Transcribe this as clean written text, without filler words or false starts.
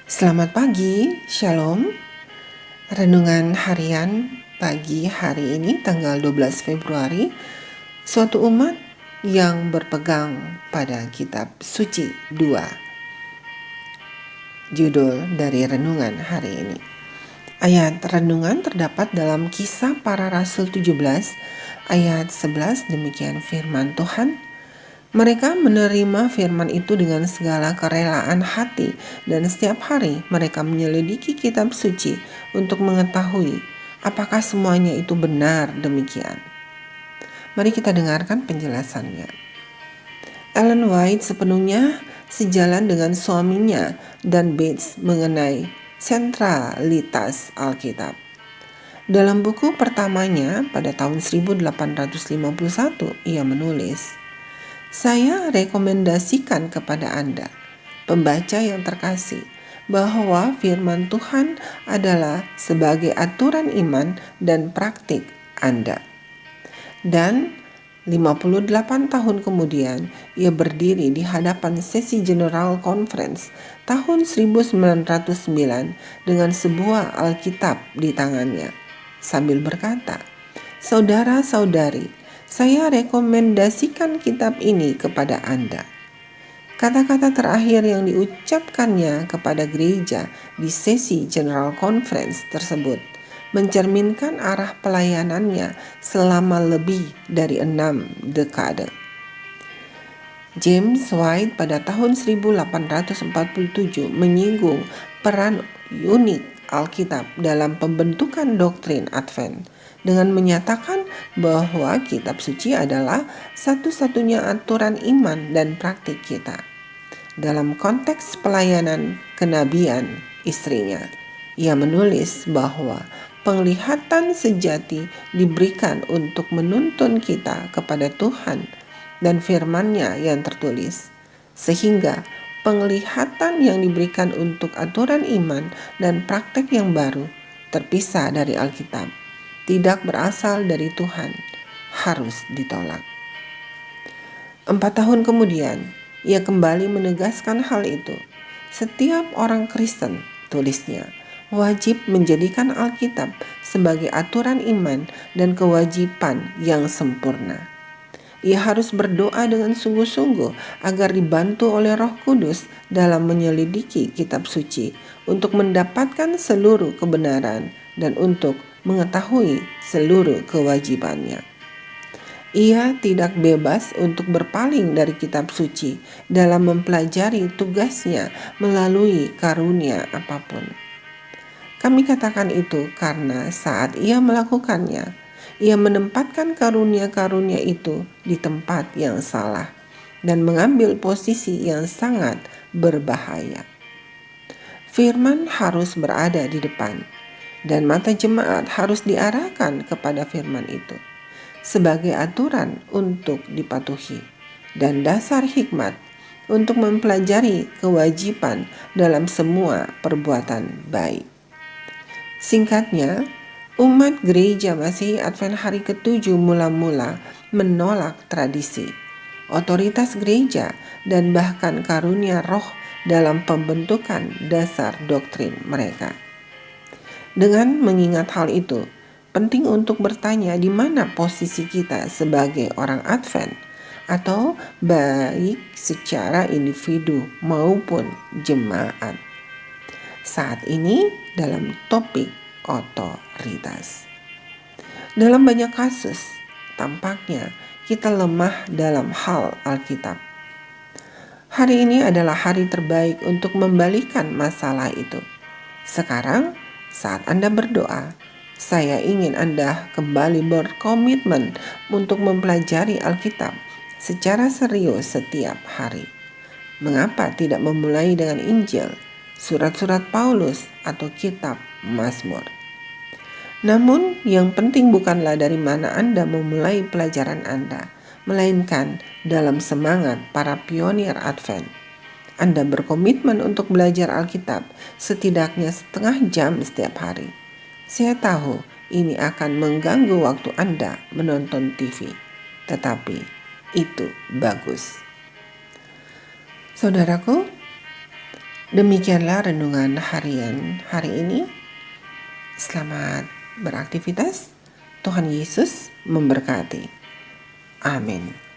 Selamat pagi, Shalom. Renungan harian pagi hari ini tanggal 12 Februari, suatu umat yang berpegang pada kitab suci 2. Judul dari renungan hari ini. Ayat renungan terdapat dalam Kisah Para Rasul 17 ayat 11. Demikian firman Tuhan. Mereka menerima firman itu dengan segala kerelaan hati dan setiap hari mereka menyelidiki kitab suci untuk mengetahui apakah semuanya itu benar demikian. Mari kita dengarkan penjelasannya. Ellen White sepenuhnya sejalan dengan suaminya dan Bates mengenai sentralitas Alkitab. Dalam buku pertamanya pada tahun 1851 ia menulis, "Saya rekomendasikan kepada Anda, pembaca yang terkasih, bahwa firman Tuhan adalah sebagai aturan iman dan praktik Anda." Dan 58 tahun kemudian, ia berdiri di hadapan sesi General Conference tahun 1909 dengan sebuah Alkitab di tangannya, sambil berkata, "Saudara-saudari, saya rekomendasikan kitab ini kepada Anda." Kata-kata terakhir yang diucapkannya kepada gereja di sesi General Conference tersebut mencerminkan arah pelayanannya selama lebih dari 6 dekade. James White pada tahun 1847 menyinggung peran unik Alkitab dalam pembentukan doktrin Advent dengan menyatakan bahwa kitab suci adalah satu-satunya aturan iman dan praktik kita. Dalam konteks pelayanan kenabian istrinya, ia menulis bahwa penglihatan sejati diberikan untuk menuntun kita kepada Tuhan dan firman-Nya yang tertulis, sehingga penglihatan yang diberikan untuk aturan iman dan praktek yang baru terpisah dari Alkitab, tidak berasal dari Tuhan, harus ditolak. 4 tahun kemudian, ia kembali menegaskan hal itu. Setiap orang Kristen, tulisnya, wajib menjadikan Alkitab sebagai aturan iman dan kewajiban yang sempurna. Ia harus berdoa dengan sungguh-sungguh agar dibantu oleh Roh Kudus dalam menyelidiki kitab suci untuk mendapatkan seluruh kebenaran dan untuk mengetahui seluruh kewajibannya. Ia tidak bebas untuk berpaling dari kitab suci dalam mempelajari tugasnya melalui karunia apapun. Kami katakan itu karena saat ia melakukannya, ia menempatkan karunia-karunia itu di tempat yang salah dan mengambil posisi yang sangat berbahaya. Firman harus berada di depan, dan mata jemaat harus diarahkan kepada firman itu sebagai aturan untuk dipatuhi dan dasar hikmat untuk mempelajari kewajiban dalam semua perbuatan baik. Singkatnya, umat gereja Masihi Advent hari ke-7 mula-mula menolak tradisi, otoritas gereja, dan bahkan karunia roh dalam pembentukan dasar doktrin mereka. Dengan mengingat hal itu, penting untuk bertanya di mana posisi kita sebagai orang Advent, atau baik secara individu maupun jemaat saat ini dalam topik otoritas. Dalam banyak kasus, tampaknya kita lemah dalam hal Alkitab. Hari ini adalah hari terbaik untuk membalikan masalah itu. Sekarang, saat Anda berdoa, saya ingin Anda kembali berkomitmen untuk mempelajari Alkitab secara serius setiap hari. Mengapa tidak memulai dengan Injil, surat-surat Paulus, atau kitab Mazmur? Namun, yang penting bukanlah dari mana Anda memulai pelajaran Anda, melainkan dalam semangat para pionir Advent. Anda berkomitmen untuk belajar Alkitab setidaknya setengah jam setiap hari. Saya tahu ini akan mengganggu waktu Anda menonton TV, tetapi itu bagus. Saudaraku, Demikianlah renungan harian hari ini. Selamat beraktivitas. Tuhan Yesus memberkati. Amin.